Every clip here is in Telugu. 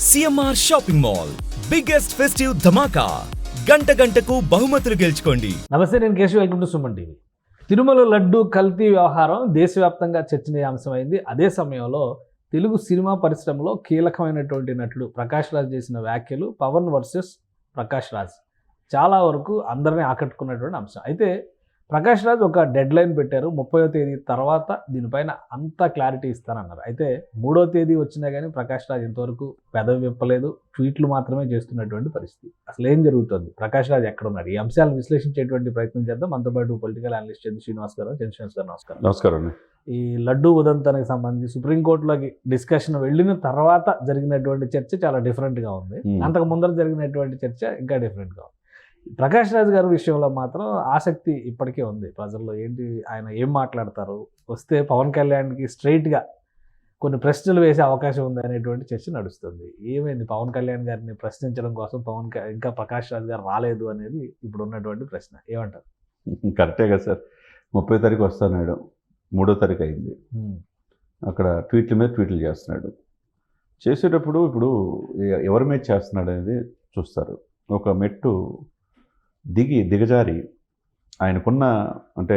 CMR shopping mall biggest festive ధమాకా గంటకు బహుమతులు గెలుచుకోండి. నమస్తే, నేను Keshav. Welcome to Suman TV. Tirumala laddu కల్తీ వ్యవహారం దేశవ్యాప్తంగా చర్చనీయాంశమైంది. అదే సమయంలో తెలుగు సినిమా పరిశ్రమలో కీలకమైనటువంటి నటుడు ప్రకాష్ రాజ్ చేసిన వ్యాఖ్యలు పవన్ వర్సెస్ ప్రకాష్ రాజ్ చాలా వరకు అందరినీ ఆకట్టుకున్నటువంటి అంశం. అయితే ప్రకాష్ రాజ్ ఒక డెడ్ లైన్ పెట్టారు, 30వ తేదీ తర్వాత దీనిపైన అంతా క్లారిటీ ఇస్తానన్నారు. అయితే 3వ తేదీ వచ్చినా కానీ ప్రకాష్ రాజ్ ఇంతవరకు పెదవి విప్పలేదు, ట్వీట్లు మాత్రమే చేస్తున్నటువంటి పరిస్థితి. అసలు ఏం జరుగుతుంది, ప్రకాష్ రాజ్ ఎక్కడున్నాడు? ఈ అంశాలను విశ్లేషించేటువంటి ప్రయత్నం చేద్దాం. మనతో పాటు పొలిటికల్ అనలిస్ట్ చంద్ర శ్రీనివాస్ గారు. నమస్కారం. నమస్కారం అండి. ఈ లడ్డూ ఉదంతానికి సంబంధించి సుప్రీంకోర్టులోకి డిస్కషన్ వెళ్ళిన తర్వాత జరిగినటువంటి చర్చ చాలా డిఫరెంట్గా ఉంది. అంతకు ముందర జరిగినటువంటి చర్చ ఇంకా డిఫరెంట్గా ఉంది. ప్రకాష్ రాజ్ గారి విషయంలో మాత్రం ఆసక్తి ఇప్పటికే ఉంది ప్రజల్లో. ఏంటి, ఆయన ఏం మాట్లాడతారు, వస్తే పవన్ కళ్యాణ్కి స్ట్రైట్గా కొన్ని ప్రశ్నలు వేసే అవకాశం ఉంది అనేటువంటి చర్చ నడుస్తుంది. ఏమైంది, పవన్ కళ్యాణ్ గారిని ప్రశ్నించడం కోసం ఇంకా ప్రకాష్ రాజ్ గారు రాలేదు అనేది ఇప్పుడు ఉన్నటువంటి ప్రశ్న. ఏమంటారు? కరెక్టే కదా సార్. 30వ తారీఖు వస్తున్నాడు, 3వ తారీఖు అయింది. అక్కడ ట్వీట్ల మీద ట్వీట్లు చేస్తున్నాడు. చేసేటప్పుడు ఇప్పుడు ఎవరి మీద చేస్తున్నాడు అనేది చూస్తారు. ఒక మెట్టు దిగజారి ఆయనకున్న అంటే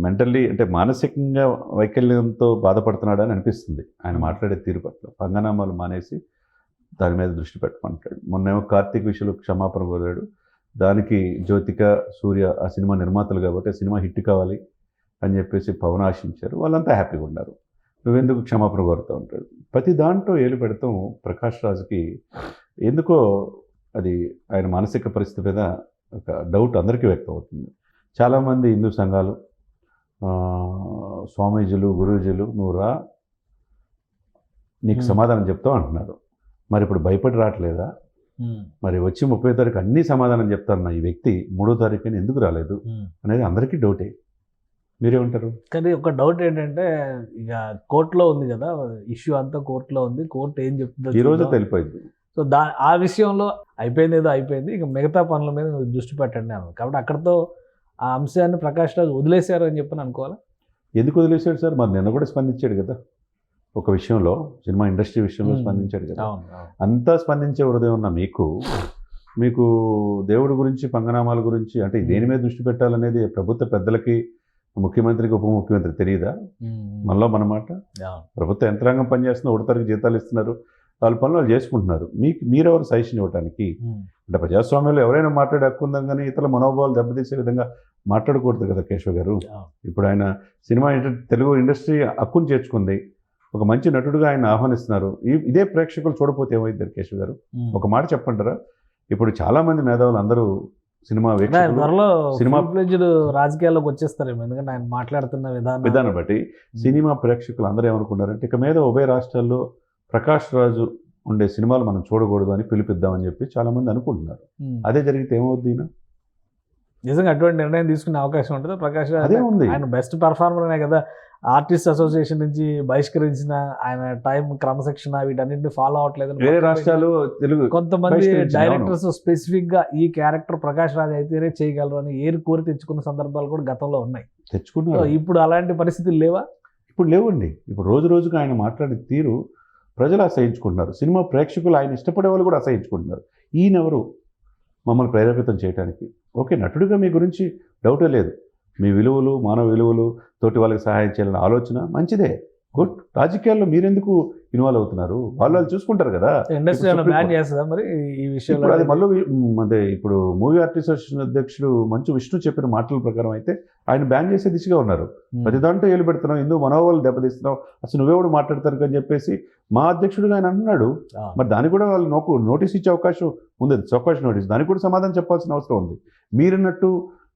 మెంటల్లీ అంటే మానసికంగా వైకల్యంతో బాధపడుతున్నాడని అనిపిస్తుంది ఆయన మాట్లాడే తీరు పట్ల. పంగనామాలు మానేసి దాని మీద దృష్టి పెట్టమంటాడు. మొన్నేమో కార్తీక్ విషయంలో క్షమాపణ కోరాడు. దానికి జ్యోతిక, సూర్య ఆ సినిమా నిర్మాతలు కాబట్టి ఆ సినిమా హిట్ కావాలి అని చెప్పేసి పవన్ ఆశించారు. వాళ్ళంతా హ్యాపీగా ఉన్నారు. నువ్వెందుకు క్షమాపణ కోరుతూ ఉంటాడు. ప్రతి దాంట్లో ఏలు పెడతాం. ప్రకాష్ రాజ్కి ఎందుకో అది ఆయన మానసిక పరిస్థితి మీద ఒక డౌట్ అందరికీ వ్యక్తం అవుతుంది. చాలామంది హిందూ సంఘాలు, స్వామీజీలు, గురూజీలు నువ్వు రా, నీకు సమాధానం చెప్తావు అంటున్నారు. మరి ఇప్పుడు భయపడి రావట్లేదా? మరి వచ్చి 30వ తారీఖు అన్నీ సమాధానం చెప్తారన్న ఈ వ్యక్తి 3వ తారీఖుని ఎందుకు రాలేదు అనేది అందరికీ డౌటే. మీరేమంటారు? కానీ ఒక డౌట్ ఏంటంటే, ఇక కోర్టులో ఉంది కదా, ఇష్యూ అంతా కోర్టులో ఉంది. కోర్టు ఏం చెప్తుందో ఈరోజు తెలిపోయింది. సో ఆ విషయంలో అయిపోయింది, ఏదో అయిపోయింది, ఇక మిగతా పనుల మీద దృష్టి పెట్టండి అన్నారు. కాబట్టి అక్కడితో ఆ అంశాన్ని ప్రకాష్ రాజ్ వదిలేశారు అని చెప్పని అనుకోవాలి. ఎందుకు వదిలేశాడు సార్? మరి నిన్న కూడా స్పందించాడు కదా ఒక విషయంలో, సినిమా ఇండస్ట్రీ విషయంలో స్పందించాడు కదా. అంతా స్పందించే హృదయం ఉన్న మీకు దేవుడి గురించి, పంగనామాల గురించి అంటే దేని మీద దృష్టి పెట్టాలనేది ప్రభుత్వ పెద్దలకి, ముఖ్యమంత్రికి, ఉప ముఖ్యమంత్రి తెలియదా? మనలో మనమాట. ప్రభుత్వ యంత్రాంగం పనిచేస్తున్న, ఉడతరికి జీతాలు ఇస్తున్నారు, వాళ్ళ పనులు వాళ్ళు చేసుకుంటున్నారు. మీరెవరు సజెషన్ ఇవ్వడానికి? అంటే ప్రజాస్వామ్యంలో ఎవరైనా మాట్లాడే హక్కు ఉందని, కానీ ఇతరుల మనోభావాలు దెబ్బతీసే విధంగా మాట్లాడకూడదు కదా కేశవ్ గారు. ఇప్పుడు ఆయన సినిమా తెలుగు ఇండస్ట్రీ హక్కును చేర్చుకుంది, ఒక మంచి నటుడుగా ఆయన ఆహ్వానిస్తున్నారు. ఇదే ప్రేక్షకులు చూడపోతే ఏమైంది కేశవ్ గారు? ఒక మాట చెప్పంటారా? ఇప్పుడు చాలామంది మేధావులు అందరూ సినిమా రాజకీయాల్లోకి వచ్చేస్తారేమో, ఎందుకంటే ఆయన మాట్లాడుతున్న విధానం బట్టి సినిమా ప్రేక్షకులు అందరూ ఏమనుకున్నారంటే, ఇక మీద ఉభయ రాష్ట్రాల్లో ప్రకాష్ రాజు ఉండే సినిమాలు మనం చూడకూడదు అని పిలిపిద్దామని చెప్పి చాలామంది అనుకుంటున్నారు. అదే జరిగితే ఏమవుద్ది? నిజంగా అటువంటి నిర్ణయం తీసుకునే అవకాశం ఉంటుంది. ప్రకాష్ రాజ్ అదే ఉంది, ఆయన బెస్ట్ పర్ఫార్మర్ అనే కదా ఆర్టిస్ట్ అసోసియేషన్ నుంచి బహిష్కరించిన. ఆయన టైం, క్రమశిక్షణ వీటన్నింటిని ఫాలో అవ్వట్లేదు. వేరే రాష్ట్రాలు తెలుగు కొంతమంది డైరెక్టర్స్ స్పెసిఫిక్ గా ఈ క్యారెక్టర్ ప్రకాష్ రాజ్ అయితేనే చేయగలరు అని ఏరు కోరి తెచ్చుకున్న సందర్భాలు కూడా గతంలో ఉన్నాయి. తెచ్చుకున్నారు. ఇప్పుడు అలాంటి పరిస్థితులు లేవా? ఇప్పుడు లేవండి. ఇప్పుడు రోజు రోజుకు ఆయన మాట్లాడే తీరు ప్రజలు అసహించుకుంటున్నారు. సినిమా ప్రేక్షకులు, ఆయన ఇష్టపడే వాళ్ళు కూడా అసహించుకుంటున్నారు. ఈయనెవరు మమ్మల్ని ప్రేరేపితం చేయడానికి? ఓకే, నటుడిగా మీ గురించి డౌటే లేదు. మీ విలువలు, మానవ విలువలు, తోటి వాళ్ళకి సహాయం చేయాలనే ఆలోచన మంచిదే, గుడ్. రాజకీయాల్లో మీరెందుకు ఇన్వాల్వ్ అవుతున్నారు? వాళ్ళు చూసుకుంటారు కదా. ఇండస్ట్రీ బ్యాన్ చేస్తుందా మరి ఈ విషయంలో? అది మళ్ళీ అదే ఇప్పుడు మూవీ ఆర్టిస్ట్ అసోసియేషన్ అధ్యక్షుడు మంచు విష్ణు చెప్పిన మాటల ప్రకారం అయితే ఆయన బ్యాన్ చేసే దిశగా ఉన్నారు. ప్రతి దాంట్లో ఏలు పెడుతున్నావు, ఎందుకు మనోవాళ్ళు దెబ్బతీస్తున్నావు, అసలు నువ్వెవడు మాట్లాడతారు అని చెప్పేసి మా అధ్యక్షుడిగా ఆయన అన్నాడు. మరి దానికి కూడా వాళ్ళు నోటీస్ ఇచ్చే అవకాశం ఉంది, చౌకాష్ నోటీస్. దానికి కూడా సమాధానం చెప్పాల్సిన అవసరం ఉంది. మీరన్నట్టు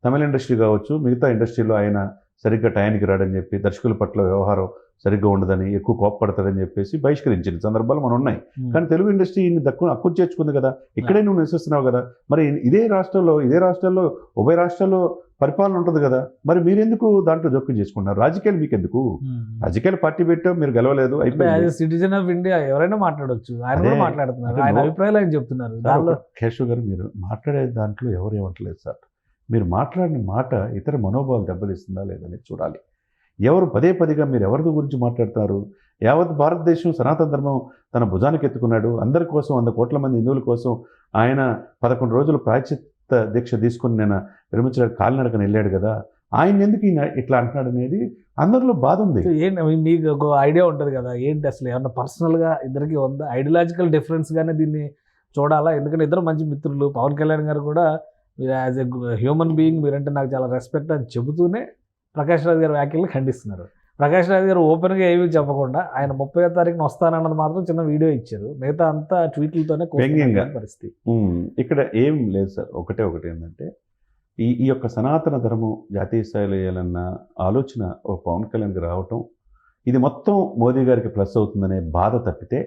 తమిళ ఇండస్ట్రీ కావచ్చు, మిగతా ఇండస్ట్రీలో ఆయన సరిగ్గా టైంకి రాడని చెప్పి, దర్శకుల పట్ల వ్యవహారం సరిగ్గా ఉండదని, ఎక్కువ కోపపడతారని చెప్పేసి బహిష్కరించిన సందర్భాలు మనం ఉన్నాయి. కానీ తెలుగు ఇండస్ట్రీ హక్కు చేర్చుకుంది కదా, ఇక్కడే నువ్వు నివసిస్తున్నావు కదా. మరి ఇదే రాష్ట్రాల్లో ఉభయ రాష్ట్రాల్లో పరిపాలన ఉంటుంది కదా. మరి మీరెందుకు దాంట్లో జోక్యం చేసుకుంటున్నారు? రాజకీయాలు మీకెందుకు? రాజకీయాలు పార్టీ పెట్టాం, మీరు గెలవలేదు, అయిపోయింది. సిటిజన్ ఆఫ్ ఇండియా ఎవరైనా మాట్లాడవచ్చు, ఆయన మాట్లాడుతున్నారు, ఆయన అభిప్రాయాలు ఆయన చెప్తున్నారు. దానిలో కేశవ్ గారు, మీరు మాట్లాడే దాంట్లో ఎవరు ఏమంటలేదు సార్. మీరు మాట్లాడిన మాట ఇతర మనోభావాలు దెబ్బతీస్తుందా లేదని చూడాలి. ఎవరు పదే పదిగా మీరు ఎవరి గురించి మాట్లాడతారు? యావత్ భారతదేశం సనాతన ధర్మం తన భుజానికి ఎత్తుకున్నాడు. అందరి కోసం 100 కోట్ల మంది హిందువుల కోసం ఆయన 11 రోజులు ప్రాయశ్చిత్త దీక్ష తీసుకుని నేను విరమించడానికి కాలినడకని వెళ్ళాడు కదా, ఆయన ఎందుకు ఈయన ఇట్లా అంటున్నాడు అనేది అందరిలో బాధ ఉంది. ఏంటి మీకు ఒక ఐడియా ఉంటుంది కదా, ఏంటి అసలు ఏమన్నా పర్సనల్గా ఇద్దరికి ఉందా, ఐడియాలజికల్ డిఫరెన్స్గానే దీన్ని చూడాలా? ఎందుకంటే ఇద్దరు మంచి మిత్రులు. పవన్ కళ్యాణ్ గారు కూడా మీరు యాజ్ ఎ హ్యూమన్ బీయింగ్ మీరంటే నాకు చాలా రెస్పెక్ట్ అని చెబుతూనే ప్రకాష్ రాజ్ గారి వ్యాఖ్యలను ఖండిస్తున్నారు. ప్రకాష్ రాజ్ గారు ఓపెన్గా ఏమీ చెప్పకుండా ఆయన 30వ తారీఖున వస్తానన్నది మాత్రం చిన్న వీడియో ఇచ్చారు, మిగతా అంతా ట్వీట్లతోనే వ్యంగ్యంగా పరిస్థితి. ఇక్కడ ఏం లేదు సార్, ఒకటి ఏంటంటే ఈ యొక్క సనాతన ధర్మం జాతీయ స్థాయిలో వేయాలన్న ఆలోచన ఓ పవన్ కళ్యాణ్కి రావటం, ఇది మొత్తం మోదీ గారికి ప్లస్ అవుతుందనే బాధ తప్పితే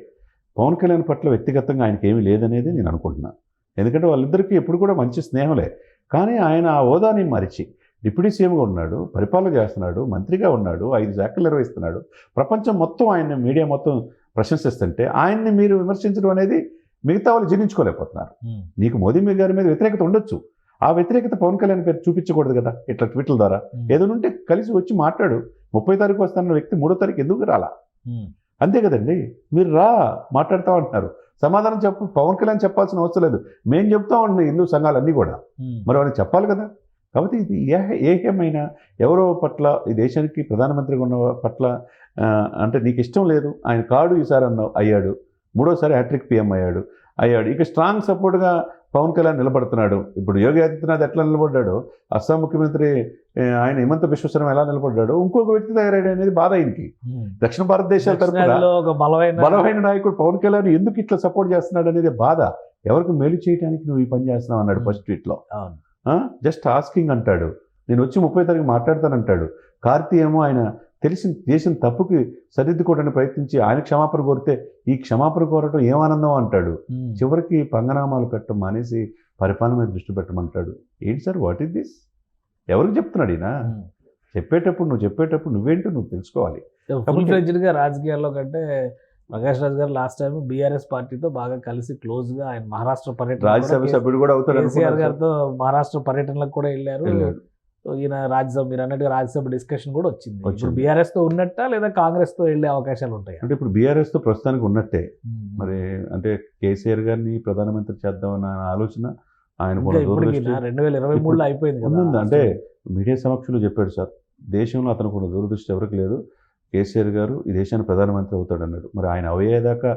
పవన్ కళ్యాణ్ పట్ల వ్యక్తిగతంగా ఆయనకి ఏమీ లేదనేది నేను అనుకుంటున్నాను. ఎందుకంటే వాళ్ళిద్దరికీ ఎప్పుడు కూడా మంచి స్నేహంలే. కానీ ఆయన ఆ హోదాని మరిచి డిప్యూటీ సీఎంగా ఉన్నాడు, పరిపాలన చేస్తున్నాడు, మంత్రిగా ఉన్నాడు, 5 శాఖలు నిర్వహిస్తున్నాడు, ప్రపంచం మొత్తం ఆయన మీడియా మొత్తం ప్రశంసిస్తుంటే ఆయన్ని మీరు విమర్శించడం అనేది మిగతా వాళ్ళు జీర్ణించుకోలేకపోతున్నారు. నీకు మోదీ గారి మీద వ్యతిరేకత ఉండొచ్చు, ఆ వ్యతిరేకత పవన్ కళ్యాణ్ పేరు చూపించకూడదు కదా ఇట్లా ట్వీట్ల ద్వారా. ఏదైనా ఉంటే కలిసి వచ్చి మాట్లాడు. 30వ తారీఖు వస్తానన్న వ్యక్తి 3వ తారీఖు ఎందుకు రాలా? అంతే కదండి, మీరు రా మాట్లాడుతూ అంటున్నారు, సమాధానం చెప్పు. పవన్ కళ్యాణ్ చెప్పాల్సిన అవసరం లేదు, మేము చెప్తా ఉండే హిందూ సంఘాలన్నీ కూడా, మరి వాళ్ళకి చెప్పాలి కదా. కాబట్టి ఇది ఏమైనా ఎవరో పట్ల ఈ దేశానికి ప్రధానమంత్రిగా ఉన్న పట్ల అంటే నీకు ఇష్టం లేదు, ఆయన కాడు ఈసారి అయ్యాడు, 3వసారి హ్యాట్రిక్ పిఎం అయ్యాడు. ఇక స్ట్రాంగ్ సపోర్ట్గా పవన్ కళ్యాణ్ నిలబడుతున్నాడు. ఇప్పుడు యోగి ఆదిత్యనాథ్ ఎట్లా నిలబడ్డాడో, అస్సాం ముఖ్యమంత్రి ఆయన హిమంత బిశ్వశర్మ ఎలా నిలబడ్డాడో, ఇంకొక వ్యక్తి తయారయ్యాడు అనేది బాధ ఆయనకి. దక్షిణ భారతదేశాల తరఫున బలమైన నాయకుడు పవన్ కళ్యాణ్ ఎందుకు ఇట్లా సపోర్ట్ చేస్తున్నాడు అనేది బాధ. ఎవరికి మేలు చేయడానికి నువ్వు ఈ పని చేస్తున్నావు అన్నాడు ఫస్ట్ ట్వీట్లో. జస్ట్ ఆస్కింగ్ అంటాడు, నేను వచ్చి 30వ తారీఖు మాట్లాడతానంటాడు. కార్తీ ఏమో ఆయన చేసిన తప్పుకి సరిదిద్దుకోవడానికి ప్రయత్నించి ఆయన క్షమాపణ కోరితే ఈ క్షమాపణ కోరటం ఏం ఆనందం అంటాడు. చివరికి పంగనామాలు పెట్టడం మానేసి పరిపాలన మీద దృష్టి పెట్టమంటాడు. ఏంటి సార్, వాట్ ఈస్ దిస్? ఎవరికి చెప్తున్నాడు ఈయన? చెప్పేటప్పుడు నువ్వేంటో నువ్వు తెలుసుకోవాలి. రాజకీయాల్లో కంటే ప్రకాష్ రాజ్ గారు లాస్ట్ టైం బీఆర్ఎస్ పార్టీతో బాగా కలిసి క్లోజ్గా ఆయన మహారాష్ట్ర పర్యటన, రాజ్యసభ సభ్యుడు కూడా అవుతాడు, కేసీఆర్ గారితో మహారాష్ట్ర పర్యటనలకు కూడా వెళ్ళారు. ఈయన రాజ్యసభ, మీరు అన్నట్టుగా రాజ్యసభ డిస్కషన్ కూడా వచ్చింది. ఇప్పుడు బీఆర్ఎస్ తో ఉన్నట్టా లేదా కాంగ్రెస్ తో వెళ్ళే అవకాశాలు ఉంటాయి? అంటే ఇప్పుడు బీఆర్ఎస్ తో ప్రస్తుతానికి ఉన్నట్టే. మరి అంటే కేసీఆర్ గారిని ప్రధానమంత్రి చేద్దామన్న ఆలోచన ఆయన 2023లో అయిపోయింది కదా. అంటే మీడియా సమక్షంలో చెప్పాడు సార్, దేశంలో అతనికి ఉన్న దూరదృష్టి ఎవరికి లేదు, కేసీఆర్ గారు ఈ దేశానికి ప్రధానమంత్రి అవుతాడు అన్నాడు. మరి ఆయన అయ్యేదాకా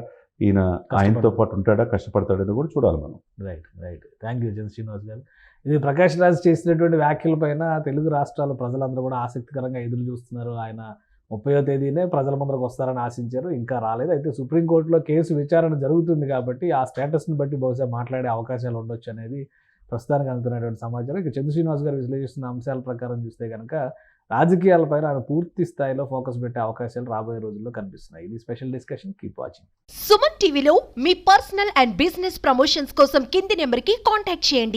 ఈయన ఆయనతో పాటు ఉంటాడా, కష్టపడతాడని కూడా చూడాలి మనం. రైట్. థ్యాంక్ యూ శ్రీనివాస్ గారు. ఇది ప్రకాష్ రాజ్ చేసినటువంటి వ్యాఖ్యలపైన తెలుగు రాష్ట్రాల ప్రజలందరూ కూడా ఆసక్తికరంగా ఎదురు చూస్తున్నారు. ఆయన 30వ తేదీనే ప్రజల ముందరకు వస్తారని ఆశించారు, ఇంకా రాలేదు. అయితే సుప్రీంకోర్టులో కేసు విచారణ జరుగుతుంది కాబట్టి ఆ స్టేటస్ని బట్టి బహుశా మాట్లాడే అవకాశాలు ఉండొచ్చు అనేది ప్రస్తుతానికి అందుతున్నటువంటి సమాచారం. ఇక చంద్ర శ్రీనివాస్ గారు విశ్లేషిస్తున్న అంశాల ప్రకారం చూస్తే కనుక రాజకీయాలపైన ఆయన పూర్తి స్థాయిలో ఫోకస్ పెట్టే అవకాశాలు రాబోయే రోజుల్లో కనిపిస్తున్నాయి. ఇది special discussion. Keep watching. Suman టీవీలో మీ పర్సనల్ అండ్ బిజినెస్ ప్రమోషన్స్ కోసం కింది నెంబర్కి కాంటాక్ట్ చేయండి.